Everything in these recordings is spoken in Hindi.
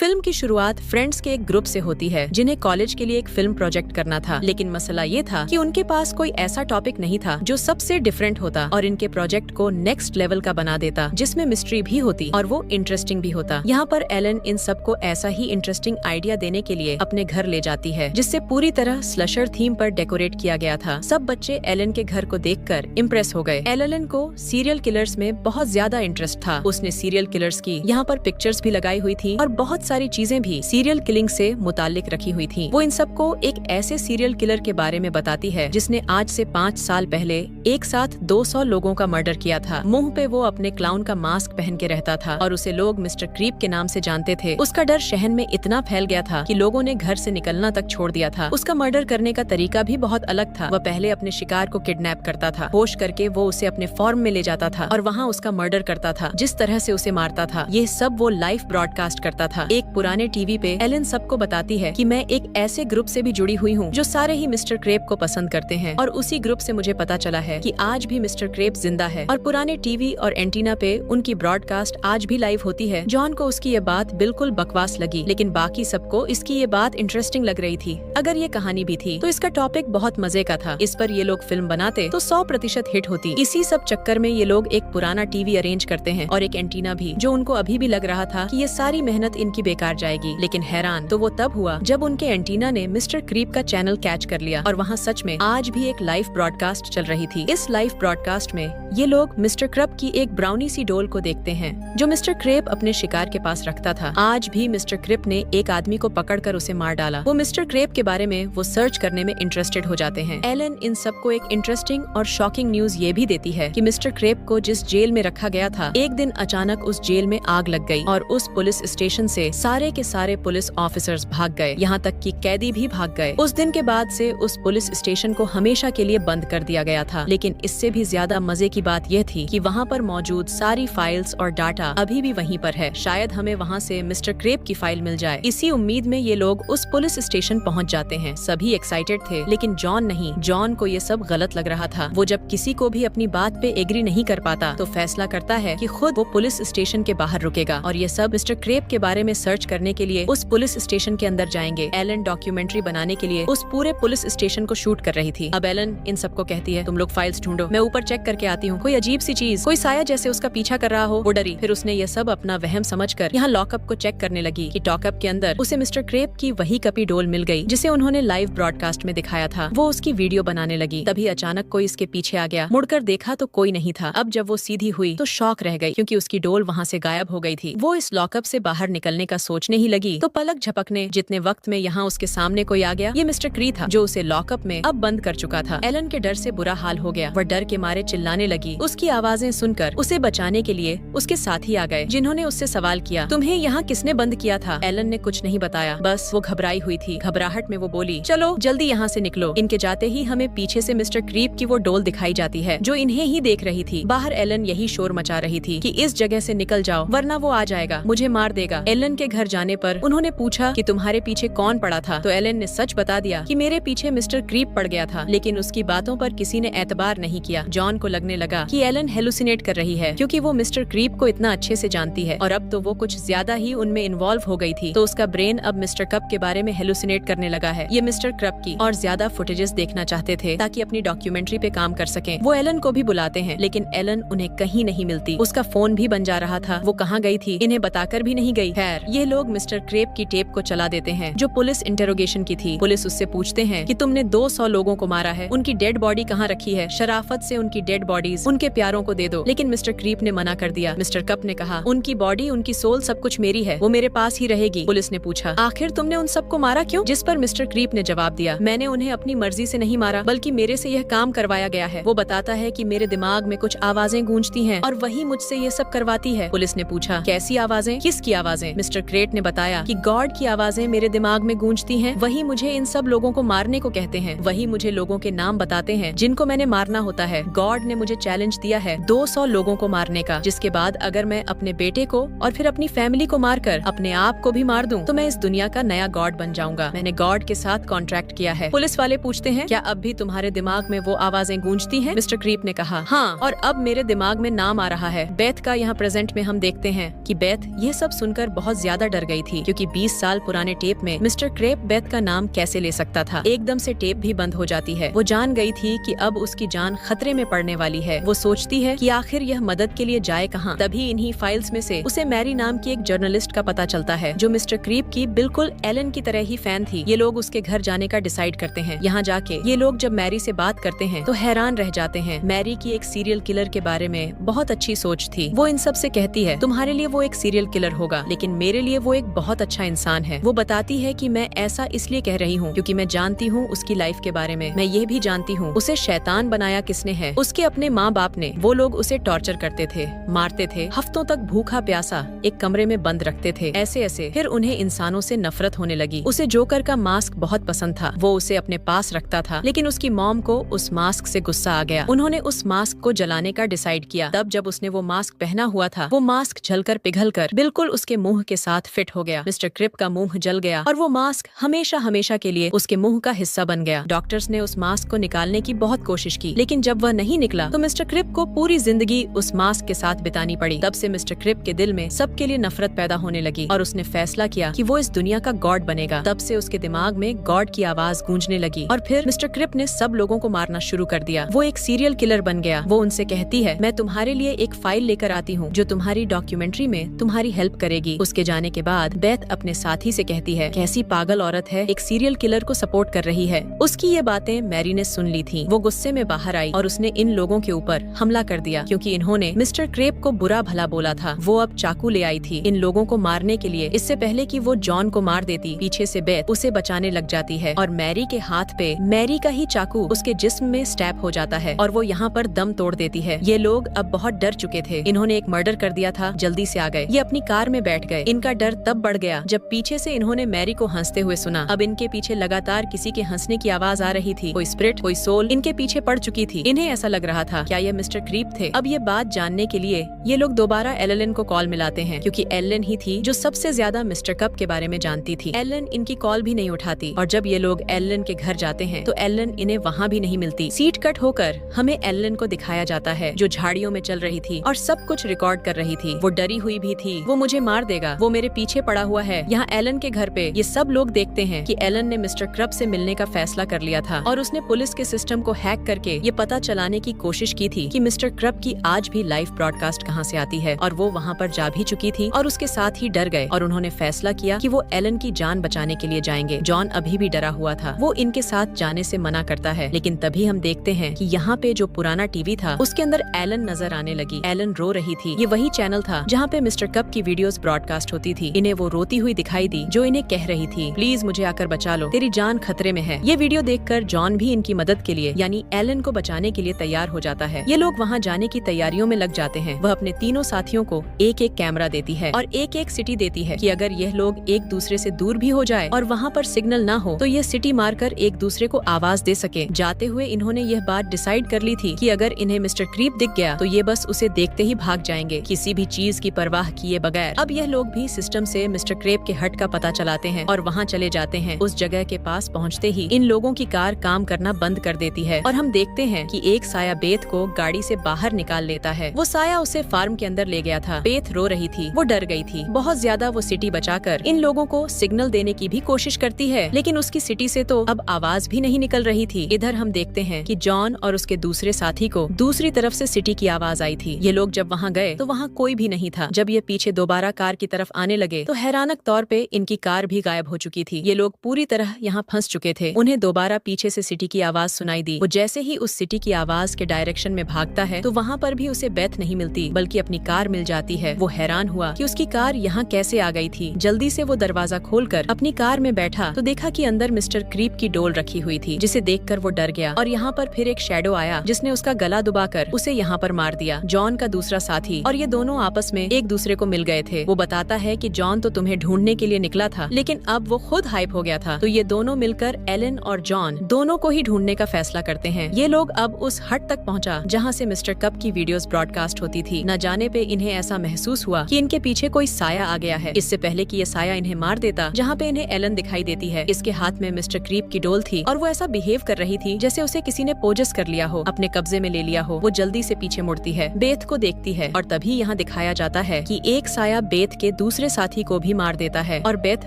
फिल्म की शुरुआत फ्रेंड्स के एक ग्रुप से होती है जिन्हें कॉलेज के लिए एक फिल्म प्रोजेक्ट करना था, लेकिन मसला ये था कि उनके पास कोई ऐसा टॉपिक नहीं था जो सबसे डिफरेंट होता और इनके प्रोजेक्ट को नेक्स्ट लेवल का बना देता, जिसमें मिस्ट्री भी होती और वो इंटरेस्टिंग भी होता। यहाँ पर एलन इन सबको ऐसा ही इंटरेस्टिंग आइडिया देने के लिए अपने घर ले जाती है, जिससे पूरी तरह स्लशर थीम पर डेकोरेट किया गया था। सब बच्चे एलन के घर को देखकर इम्प्रेस हो गए। एलन को सीरियल किलर्स में बहुत ज्यादा इंटरेस्ट था। उसने सीरियल किलर्स की यहाँ पर पिक्चर्स भी लगाई हुई थी और बहुत सारी चीजें भी सीरियल किलिंग से मुताल्लिक रखी हुई थी। वो इन सबको एक ऐसे सीरियल किलर के बारे में बताती है जिसने आज से 5 साल पहले एक साथ 200 लोगों का मर्डर किया था। मुंह पे वो अपने क्लाउन का मास्क पहन के रहता था और उसे लोग मिस्टर क्रीप के नाम से जानते थे। उसका डर शहर में इतना फैल गया था कि लोगों ने घर से निकलना तक छोड़ दिया था। उसका मर्डर करने का तरीका भी बहुत अलग था। वह पहले अपने शिकार को किडनैप करता था, होश करके वो उसे अपने फॉर्म में ले जाता था और वहाँ उसका मर्डर करता था। जिस तरह से उसे मारता था ये सब वो लाइव ब्रॉडकास्ट करता था। एक पुराने टीवी पे एलन सबको बताती है कि मैं एक ऐसे ग्रुप से भी जुड़ी हुई हूँ जो सारे ही मिस्टर क्रेप को पसंद करते हैं और उसी ग्रुप से मुझे पता चला है कि आज भी मिस्टर क्रेप जिंदा है और पुराने टीवी और एंटीना पे उनकी ब्रॉडकास्ट आज भी लाइव होती है। जॉन को उसकी ये बात बिल्कुल बकवास लगी, लेकिन बाकी सबको इसकी ये बात इंटरेस्टिंग लग रही थी। अगर ये कहानी भी थी तो इसका टॉपिक बहुत मजे का था। इस पर ये लोग फिल्म बनाते तो 100% हिट होती। इसी सब चक्कर में ये लोग एक पुराना टीवी अरेंज करते हैं और एक एंटीना भी, जो उनको अभी भी लग रहा था कि ये सारी मेहनत इनकी बेकार जाएगी। लेकिन हैरान तो वो तब हुआ जब उनके एंटीना ने मिस्टर क्रीप का चैनल कैच कर लिया और वहाँ सच में आज भी एक लाइव ब्रॉडकास्ट चल रही थी। इस लाइव ब्रॉडकास्ट में ये लोग मिस्टर क्रेप की एक ब्राउनी सी डोल को देखते हैं जो मिस्टर क्रेप अपने शिकार के पास रखता था। आज भी मिस्टर क्रेप ने एक आदमी को पकड़कर उसे मार डाला। वो मिस्टर क्रेप के बारे में वो सर्च करने में इंटरेस्टेड हो जाते हैं। एलन इन सबको एक इंटरेस्टिंग और शॉकिंग न्यूज ये भी देती है कि मिस्टर क्रेप को जिस जेल में रखा गया था, एक दिन अचानक उस जेल में आग लग गई और उस पुलिस स्टेशन से सारे के सारे पुलिस ऑफिसर्स भाग गए, यहाँ तक कि कैदी भी भाग गए। उस दिन के बाद से उस पुलिस स्टेशन को हमेशा के लिए बंद कर दिया गया था। लेकिन इससे भी ज्यादा मजे की बात यह थी कि वहाँ पर मौजूद सारी फाइल्स और डाटा अभी भी वहीं पर है। शायद हमें वहाँ से मिस्टर क्रेप की फाइल मिल जाए। इसी उम्मीद में ये लोग उस पुलिस स्टेशन पहुँच जाते हैं। सभी एक्साइटेड थे, लेकिन जॉन नहीं। जॉन को ये सब गलत लग रहा था। वो जब किसी को भी अपनी बात पे एग्री नहीं कर पाता तो फैसला करता है कि खुद वो पुलिस स्टेशन के बाहर रुकेगा और ये सब मिस्टर क्रेप के बारे में सर्च करने के लिए उस पुलिस स्टेशन के अंदर जाएंगे। एलन डॉक्यूमेंट्री बनाने के लिए उस पूरे पुलिस स्टेशन को शूट कर रही थी। अब एलन इन सबको कहती है, तुम लोग फाइल्स ढूंढो, मैं ऊपर चेक करके आती हूँ। कोई अजीब सी चीज, कोई साया जैसे उसका पीछा कर रहा हो। वो डरी। फिर उसने ये सब अपना वहम समझकर यहाँ लॉकअप को चेक करने लगी कि टॉकअप के अंदर उसे मिस्टर क्रेप की वही कपी डोल मिल गई जिसे उन्होंने लाइव ब्रॉडकास्ट में दिखाया था। वो उसकी वीडियो बनाने लगी। तभी अचानक कोई इसके पीछे आ गया। मुड़कर देखा तो कोई नहीं था। अब जब वो सीधी हुई तो शॉक रह गई क्योंकि उसकी डोल वहाँ से गायब हो गई थी। वो इस लॉकअप से बाहर निकलने का सोचने ही लगी तो पलक झपकने जितने वक्त में यहाँ उसके सामने कोई आ गया। ये मिस्टर क्री था जो उसे लॉकअप में अब बंद कर चुका था। एलन के डर से बुरा हाल हो गया। वह डर के मारे चिल्लाने लगी। उसकी आवाजें सुनकर उसे बचाने के लिए उसके साथी आ गए, जिन्होंने उससे सवाल किया, तुम्हें यहाँ किसने बंद किया था? एलन ने कुछ नहीं बताया, बस वो घबराई हुई थी। घबराहट में वो बोली, चलो जल्दी यहाँ से निकलो। इनके जाते ही हमें पीछे से मिस्टर क्रीप की वो डोल दिखाई जाती है जो इन्हें ही देख रही थी। बाहर एलन यही शोर मचा रही थी कि इस जगह से निकल जाओ वरना वो आ जाएगा, मुझे मार देगा। एलन के घर जाने पर उन्होंने पूछा कि तुम्हारे पीछे कौन पड़ा था, तो एलन ने सच बता दिया कि मेरे पीछे मिस्टर क्रीप पड़ गया था। लेकिन उसकी बातों पर किसी ने एतबार नहीं किया। जॉन को लगने लगा कि एलन हेलुसिनेट कर रही है क्योंकि वो मिस्टर क्रीप को इतना अच्छे से जानती है और अब तो वो कुछ ज्यादा ही उनमें इन्वॉल्व हो गई थी। तो उसका ब्रेन अब मिस्टर कप के बारे में हेलुसिनेट करने लगा है। ये मिस्टर क्रप की और ज्यादा फुटेजेस देखना चाहते थे ताकि अपनी डॉक्यूमेंट्री पे काम कर सकें। वो एलन को भी बुलाते हैं लेकिन एलन उन्हें कहीं नहीं मिलती। उसका फोन भी बन जा रहा था। वो कहाँ गई थी इन्हें बताकर भी नहीं गई। खैर ये लोग मिस्टर क्रेप की टेप को चला देते हैं जो पुलिस इंटेरोगेशन की थी। पुलिस उससे पूछते हैं कि तुमने 200 लोगों को मारा है, उनकी डेड बॉडी कहाँ रखी है? शराफत से उनकी डेड बॉडीज उनके प्यारों को दे दो। लेकिन मिस्टर क्रीप ने मना कर दिया। मिस्टर कप ने कहा, उनकी बॉडी, उनकी सोल, सब कुछ मेरी है, वो मेरे पास ही रहेगी। पुलिस ने पूछा, आखिर तुमने उन सबको मारा क्यों? जिस पर मिस्टर क्रीप ने जवाब दिया, मैंने उन्हें अपनी मर्जी से नहीं मारा बल्कि मेरे से यह काम करवाया गया है। वो बताता है कि मेरे दिमाग में कुछ आवाजें गूंजती हैं और वही मुझसे ये सब करवाती है। पुलिस ने पूछा, कैसी आवाजें, किसकी आवाजें? मिस्टर क्रेट ने बताया कि गॉड की आवाजें मेरे दिमाग में गूंजती हैं, वही मुझे इन सब लोगों को मारने को कहते हैं, वही मुझे लोगों के नाम बताते हैं जिनको मैंने मारना होता है। गॉड ने मुझे चैलेंज दिया है 200 लोगों को मारने का, जिसके बाद अगर मैं अपने बेटे को और फिर अपनी फैमिली को मारकर अपने आप को भी मार दूं तो मैं इस दुनिया का नया गॉड बन जाऊंगा। मैंने गॉड के साथ कॉन्ट्रैक्ट किया है। पुलिस वाले पूछते हैं, क्या अब भी तुम्हारे दिमाग में वो आवाजें गूंजती हैं? मिस्टर क्रीप ने कहा, हाँ, और अब मेरे दिमाग में नाम आ रहा है बेथ का। यहाँ प्रेजेंट में हम देखते हैं कि बेथ यह सब सुनकर बहुत ज्यादा डर गई थी क्योंकि 20 साल पुराने टेप में मिस्टर क्रेप बेथ का नाम कैसे ले सकता था। एकदम से टेप भी बंद हो जाती है। वो जान गई थी कि अब उसकी जान खतरे में पड़ने वाली है। वो सोचती है कि आखिर यह मदद के लिए जाए कहाँ। तभी इन्हीं फाइल्स में से उसे मैरी नाम की एक जर्नलिस्ट का पता चलता है जो मिस्टर क्रीप की बिल्कुल एलन की तरह ही फैन थी। ये लोग उसके घर जाने का डिसाइड करते हैं। यहाँ जाके ये लोग जब मैरी से बात करते हैं तो हैरान रह जाते हैं। मैरी की एक सीरियल किलर के बारे में बहुत अच्छी सोच थी। वो इन सब से कहती है तुम्हारे लिए वो एक सीरियल किलर होगा लेकिन मेरे लिए वो एक बहुत अच्छा इंसान है। वो बताती है कि मैं ऐसा इसलिए कह रही हूँ क्योंकि मैं जानती हूँ उसकी लाइफ के बारे में। मैं ये भी जानती हूँ उसे शैतान बनाया किसने है। उसके अपने माँ बाप ने। वो लोग उसे टॉर्चर करते थे, मारते थे, हफ्तों तक भूखा प्यासा एक कमरे में बंद रखते थे। ऐसे ऐसे फिर उन्हें इंसानों से नफरत होने लगी। उसे जोकर का मास्क बहुत पसंद था। वो उसे अपने पास रखता था लेकिन उसकी मॉम को उस मास्क से गुस्सा आ गया। उन्होंने उस मास्क को जलाने का डिसाइड किया। तब जब उसने वो मास्क पहना हुआ था वो मास्क जलकर पिघलकर बिल्कुल उसके मुंह के साथ फिट हो गया। मिस्टर क्रिप का मुंह जल गया और वो मास्क हमेशा हमेशा के लिए उसके मुंह का हिस्सा बन गया। डॉक्टर्स ने उस मास्क को निकालने की बहुत कोशिश की लेकिन जब वह नहीं निकला तो मिस्टर क्रिप को पूरी जिंदगी उस मास्क के साथ बितानी पड़ी। तब से मिस्टर क्रिप के दिल में सबके लिए नफरत पैदा होने लगी और उसने फैसला किया कि वो इस दुनिया का गॉड बनेगा। तब से उसके दिमाग में गॉड की आवाज गूंजने लगी और फिर मिस्टर क्रिप ने सब लोगों को मारना शुरू कर दिया। वो एक सीरियल किलर बन गया। वो उनसे कहती है मैं तुम्हारे लिए एक फाइल लेकर आती हूँ जो तुम्हारी डॉक्यूमेंट्री में तुम्हारी हेल्प करेगी। उसके जाने के बाद बेथ अपने साथी से कहती है कैसी पागल औरत है, एक सीरियल किलर को सपोर्ट कर रही है। उसकी ये बातें मैरी ने सुन ली थी। वो गुस्से में बाहर आई और उसने इन लोगों के ऊपर हमला कर दिया क्योंकि इन्होंने मिस्टर क्रेप को बुरा भला बोला था। वो अब चाकू ले आई थी इन लोगों को मारने के लिए। इससे पहले कि वो जॉन को मार देती पीछे से बेथ उसे बचाने लग जाती है और मैरी के हाथ पे मैरी का ही चाकू उसके जिस्म में स्टैब हो जाता है और वो यहाँ पर दम तोड़ देती है। ये लोग अब बहुत डर चुके थे। इन्होंने एक मर्डर कर दिया था, जल्दी से आ गए। ये अपनी कार में बैठ गए। इनका डर तब बढ़ गया जब पीछे से इन्होंने मैरी को हंसते हुए सुना। अब इनके पीछे लगातार किसी के हंसने की आवाज आ रही थी। कोई स्पिरिट, कोई सोल इनके पीछे पड़ चुकी थी। इन्हें ऐसा लग रहा था क्या ये मिस्टर क्रीप थे। अब ये बात जानने के लिए ये लोग दोबारा एलन को कॉल मिलाते हैं क्योंकि एलन ही थी जो सबसे ज्यादा मिस्टर कप के बारे में जानती थी। एलन इनकी कॉल भी नहीं उठाती और जब ये लोग एलन के घर जाते हैं तो एलन इन्हें वहाँ भी नहीं मिलती। सीट कट होकर हमें एलन को दिखाया जाता है जो झाड़ियों में चल रही थी और सब कुछ रिकॉर्ड कर रही थी। वो डरी हुई भी थी। वो मुझे मार देगा, वो मेरे पीछे पड़ा हुआ है। यहाँ एलन के घर पे ये सब लोग देखते हैं कि एलन ने मिस्टर क्रब से मिलने का फैसला कर लिया था और उसने पुलिस के सिस्टम को हैक करके ये पता चलाने की कोशिश की थी कि मिस्टर क्रब की आज भी लाइव ब्रॉडकास्ट कहाँ से आती है और वो वहाँ पर जा भी चुकी थी और उसके साथ ही डर गए और उन्होंने फैसला किया कि वो एलन की जान बचाने के लिए जाएंगे। जॉन अभी भी डरा हुआ था। वो इनके साथ जाने से मना करता है लेकिन तभी हम देखते हैं कि यहाँ पे जो पुराना टीवी था उसके अंदर एलन नजर आने लगी। एलन रो रही थी। ये वही चैनल था जहाँ पे मिस्टर कप की वीडियोस ब्रॉडकास्ट होती थी। इन्हें वो रोती हुई दिखाई दी जो इन्हें कह रही थी प्लीज मुझे आकर बचा लो, तेरी जान खतरे में है। ये वीडियो देखकर जॉन भी इनकी मदद के लिए यानी एलन को बचाने के लिए तैयार हो जाता है। ये लोग वहाँ जाने की तैयारियों में लग जाते हैं। वह अपने तीनों साथियों को एक एक कैमरा देती है और एक एक सिटी देती है कि अगर यह लोग एक दूसरे से दूर भी हो जाए और वहाँ पर सिग्नल ना हो तो ये सिटी मारकर एक दूसरे को आवाज दे सके। जाते हुए इन्होंने यह बात डिसाइड कर ली थी कि अगर इन्हें मिस्टर क्रीप दिख गया तो ये बस उसे देखते ही भाग जाएंगे किसी भी चीज की परवाह किए बगैर। अब यह लोग भी सिस्टम से मिस्टर क्रेप के हट का पता चलाते हैं और वहाँ चले जाते हैं। उस जगह के पास पहुँचते ही इन लोगों की कार काम करना बंद कर देती है और हम देखते हैं कि एक साया बेथ को गाड़ी से बाहर निकाल लेता है। वो साया उसे फार्म के अंदर ले गया था। बेथ रो रही थी। वो डर गई थी बहुत ज्यादा। वो सिटी बचाकर इन लोगों को सिग्नल देने की भी कोशिश करती है लेकिन उसकी सिटी से तो अब आवाज भी नहीं निकल रही थी। इधर हम देखते हैं कि जॉन और उसके दूसरे साथी को दूसरी तरफ से सिटी की आवाज आई थी। ये लोग जब वहाँ गए तो वहाँ कोई भी नहीं था। जब ये पीछे दोबारा कार की तरफ आने लगे तो हैरानक तौर पे इनकी कार भी गायब हो चुकी थी। ये लोग पूरी तरह यहाँ फंस चुके थे। उन्हें दोबारा पीछे से सिटी की आवाज सुनाई दी। वो जैसे ही उस सिटी की आवाज के डायरेक्शन में भागता है तो वहाँ पर भी उसे बेथ नहीं मिलती बल्कि अपनी कार मिल जाती है। वो हैरान हुआ कि उसकी कार यहाँ कैसे आ गई थी। जल्दी से वो दरवाजा खोलकर अपनी कार में बैठा तो देखा कि अंदर मिस्टर क्रीप की डोल रखी हुई थी जिसे देखकर वो डर गया और यहाँ पर फिर एक शैडो आया जिसने उसका गला दबाकर उसे यहाँ पर मार दिया। जॉन का दूसरा साथी और ये दोनों आपस में एक दूसरे को मिल गए थे। वो बताता है कि जॉन तो तुम्हें ढूंढने के लिए निकला था लेकिन अब वो खुद हाइप हो गया था। तो ये दोनों मिलकर एलन और जॉन दोनों को ही ढूंढने का फैसला करते हैं। ये लोग अब उस हट तक पहुँचा जहाँ से मिस्टर कप की वीडियोस ब्रॉडकास्ट होती थी। न जाने पे इन्हें ऐसा महसूस हुआ कि इनके पीछे कोई साया आ गया है। इससे पहले कि ये साया इन्हें मार देता जहाँ पे इन्हें एलन दिखाई देती है। इसके हाथ में मिस्टर क्रीप की डोल थी और वो ऐसा बिहेव कर रही थी जैसे उसे किसी ने पोजस कर लिया हो, अपने कब्जे में ले लिया हो। वो जल्दी से पीछे मुड़ती है, बेथ को देखती है और तभी यहाँ दिखाया जाता है कि एक साया बेथ के दूसरे दूसरे साथी को भी मार देता है और बेथ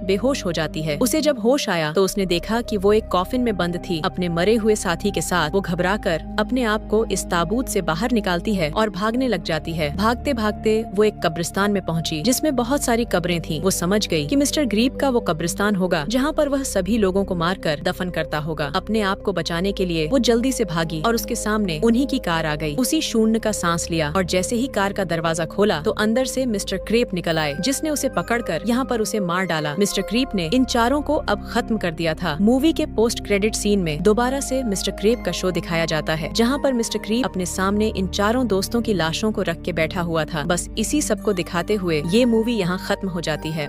बेहोश हो जाती है। उसे जब होश आया तो उसने देखा कि वो एक कॉफिन में बंद थी। अपने मरे हुए साथी के साथ वो घबराकर अपने आप को इस ताबूत से बाहर निकालती है और भागने लग जाती है। भागते भागते वो एक कब्रिस्तान में पहुंची जिसमें बहुत सारी कब्रें थी। वो समझ गई कि मिस्टर ग्रीप का वो कब्रिस्तान होगा जहाँ पर वह सभी लोगों को मारकर दफन करता होगा। अपने आप को बचाने के लिए वो जल्दी से भागी और उसके सामने उन्हीं की कार आ गई। उसी शून्य का सांस लिया और जैसे ही कार का दरवाजा खोला तो अंदर से मिस्टर क्रेप निकल आए, जिसने उसे पकड़कर यहाँ पर उसे मार डाला। मिस्टर क्रीप ने इन चारों को अब खत्म कर दिया था। मूवी के पोस्ट क्रेडिट सीन में दोबारा से मिस्टर क्रेप का शो दिखाया जाता है, जहाँ पर मिस्टर क्रीप अपने सामने इन चारों दोस्तों की लाशों को रख के बैठा हुआ था। बस इसी सब को दिखाते हुए ये मूवी यहाँ खत्म हो जाती है।